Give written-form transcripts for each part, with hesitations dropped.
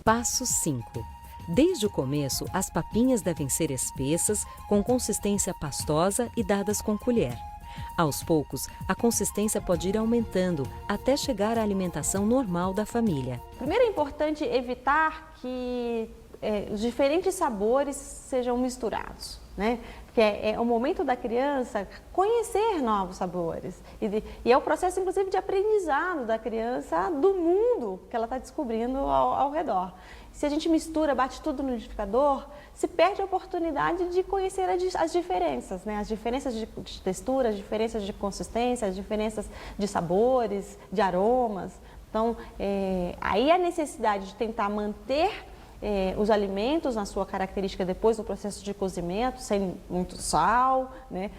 Passo 5. Desde o começo, as papinhas devem ser espessas, com consistência pastosa e dadas com colher. Aos poucos, a consistência pode ir aumentando até chegar à alimentação normal da família. Primeiro é importante evitar que os diferentes sabores sejam misturados, né? Porque é o momento da criança conhecer novos sabores. E é o processo, inclusive, de aprendizado da criança do mundo que ela está descobrindo ao redor. Se a gente mistura, bate tudo no liquidificador, se perde a oportunidade de conhecer as diferenças, né? As diferenças de textura, as diferenças de consistência, as diferenças de sabores, de aromas. Então, aí a necessidade de tentar manter os alimentos na sua característica depois do processo de cozimento, sem muito sal, né?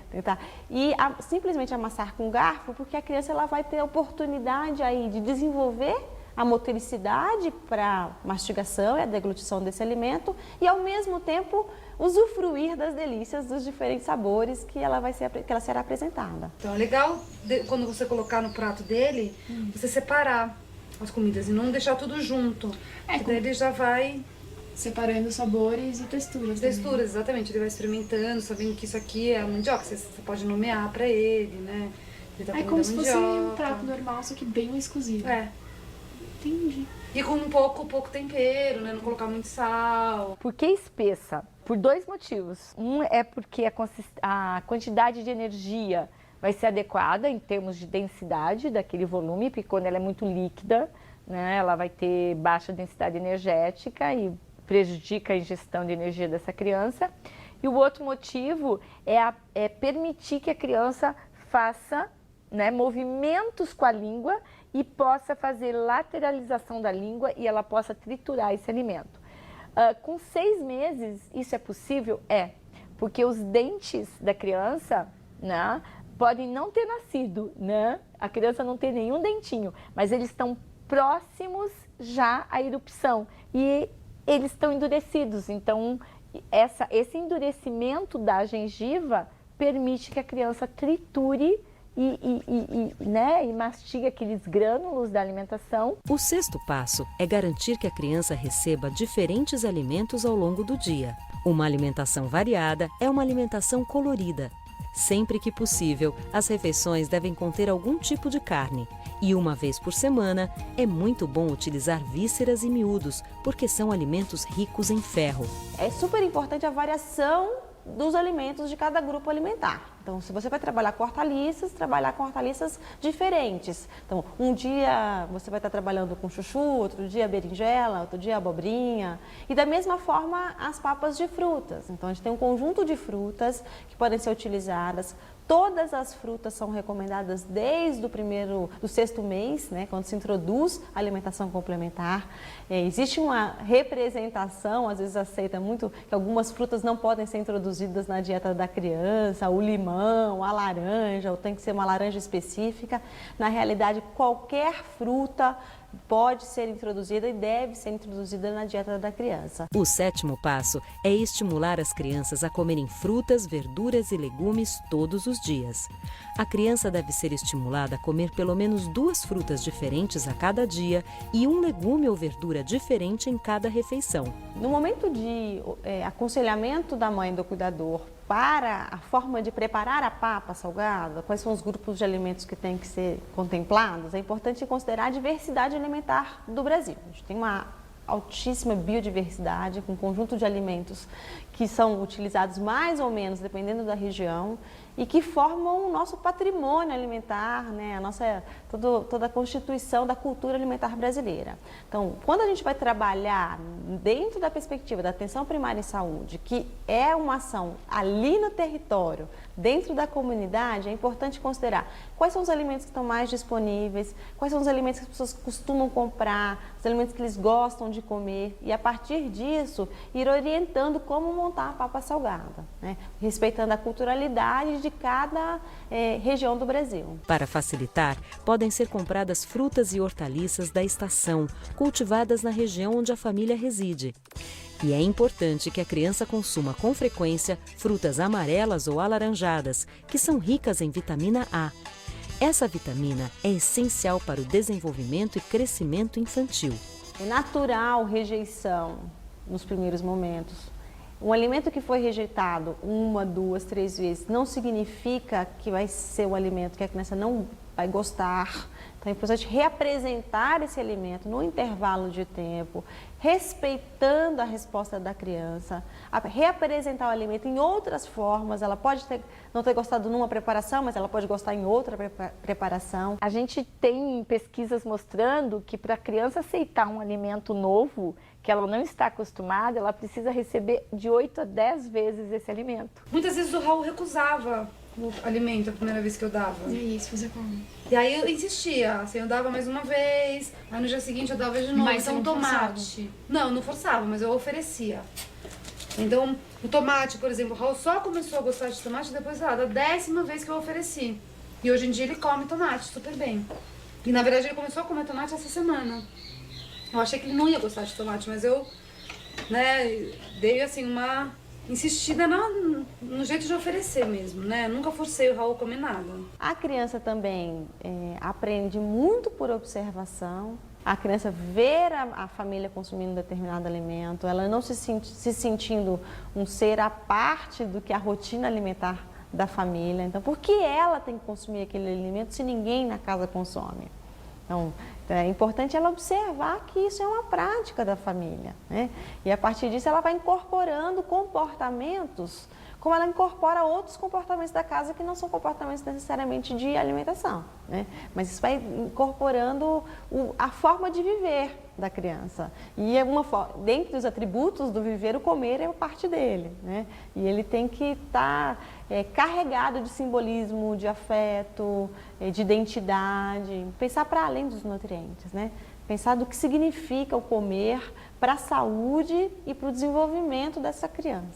Simplesmente amassar com garfo, porque a criança ela vai ter a oportunidade aí de desenvolver a motoricidade para mastigação e a deglutição desse alimento e, ao mesmo tempo, usufruir das delícias dos diferentes sabores que ela será apresentada. Então é legal, quando você colocar no prato dele, você separar as comidas e não deixar tudo junto. Daí ele já vai separando sabores e texturas. Texturas, exatamente. Ele vai experimentando, sabendo que isso aqui é a mandioca. Você pode nomear para ele, né? Ele tá É como se fosse um prato normal, só que bem mais cozido. Entendi. E com um pouco tempero, né? Não colocar muito sal. Por que espessa? Por dois motivos. Um é porque a quantidade de energia vai ser adequada em termos de densidade daquele volume, porque quando ela é muito líquida, né, ela vai ter baixa densidade energética e prejudica a ingestão de energia dessa criança. E o outro motivo é permitir que a criança faça, né, movimentos com a língua e possa fazer lateralização da língua e ela possa triturar esse alimento. Com 6 meses, isso é possível? Porque os dentes da criança, né, podem não ter nascido, né? A criança não tem nenhum dentinho, mas eles estão próximos já à erupção e eles estão endurecidos. Então, esse endurecimento da gengiva permite que a criança triture e mastigue aqueles grânulos da alimentação. O 6º passo é garantir que a criança receba diferentes alimentos ao longo do dia. Uma alimentação variada é uma alimentação colorida. Sempre que possível, as refeições devem conter algum tipo de carne. E uma vez por semana, é muito bom utilizar vísceras e miúdos, porque são alimentos ricos em ferro. É super importante a variação dos alimentos de cada grupo alimentar. Então, se você vai trabalhar com hortaliças diferentes. Então, um dia você vai estar trabalhando com chuchu, outro dia berinjela, outro dia abobrinha. E da mesma forma, as papas de frutas. Então, a gente tem um conjunto de frutas que podem ser utilizadas. Todas as frutas são recomendadas desde do 6º mês, né, quando se introduz a alimentação complementar. Existe uma representação, às vezes aceita muito, que algumas frutas não podem ser introduzidas na dieta da criança, o limão, a laranja, ou tem que ser uma laranja específica. Na realidade, qualquer fruta pode ser introduzida e deve ser introduzida na dieta da criança. O 7º passo é estimular as crianças a comerem frutas, verduras e legumes todos os dias. A criança deve ser estimulada a comer pelo menos 2 frutas diferentes a cada dia e um legume ou verdura diferente em cada refeição. No momento de aconselhamento da mãe e do cuidador para a forma de preparar a papa salgada, quais são os grupos de alimentos que têm que ser contemplados, é importante considerar a diversidade alimentar do Brasil. A gente tem uma altíssima biodiversidade, com um conjunto de alimentos que são utilizados mais ou menos, dependendo da região, e que formam o nosso patrimônio alimentar, né? Toda a constituição da cultura alimentar brasileira. Então, quando a gente vai trabalhar dentro da perspectiva da atenção primária em saúde, que é uma ação ali no território, dentro da comunidade, é importante considerar quais são os alimentos que estão mais disponíveis, quais são os alimentos que as pessoas costumam comprar, os alimentos que eles gostam de comer, e a partir disso, ir orientando como montar a papa salgada, né? Respeitando a culturalidade de cada região do Brasil. Para facilitar, podem ser compradas frutas e hortaliças da estação, cultivadas na região onde a família reside. E é importante que a criança consuma com frequência frutas amarelas ou alaranjadas, que são ricas em vitamina A. Essa vitamina é essencial para o desenvolvimento e crescimento infantil. É natural rejeição nos primeiros momentos. Um alimento que foi rejeitado 1, 2, 3 vezes não significa que vai ser o alimento que a criança não vai gostar. Então é importante reapresentar esse alimento no intervalo de tempo, respeitando a resposta da criança, reapresentar o alimento em outras formas. Ela pode não ter gostado numa preparação, mas ela pode gostar em outra preparação. A gente tem pesquisas mostrando que para a criança aceitar um alimento novo, que ela não está acostumada, ela precisa receber de 8 a 10 vezes esse alimento. Muitas vezes o Raul recusava o alimento a primeira vez que eu dava. E é isso, fazer como? E aí eu insistia, assim, eu dava mais uma vez, aí no dia seguinte eu dava de novo. Mas então você não tomate. Não, eu não forçava, mas eu oferecia. Então, o tomate, por exemplo, o Raul só começou a gostar de tomate depois da 10ª vez que eu ofereci. E hoje em dia ele come tomate super bem. E na verdade ele começou a comer tomate essa semana. Eu achei que ele não ia gostar de tomate, mas eu, né, dei assim uma insistida no jeito de oferecer mesmo, né? Nunca forcei o Raul a comer nada. A criança também aprende muito por observação. A criança ver a família consumindo determinado alimento, ela não se sentindo um ser à parte do que a rotina alimentar da família. Então, por que ela tem que consumir aquele alimento se ninguém na casa consome? Então, é importante ela observar que isso é uma prática da família, né? E a partir disso ela vai incorporando comportamentos, como ela incorpora outros comportamentos da casa que não são comportamentos necessariamente de alimentação, né? Mas isso vai incorporando a forma de viver da criança. E dentre os atributos do viver, o comer é parte dele, né? E ele tem que estar carregado de simbolismo, de afeto, de identidade, pensar para além dos nutrientes, né? Pensar do que significa o comer para a saúde e para o desenvolvimento dessa criança.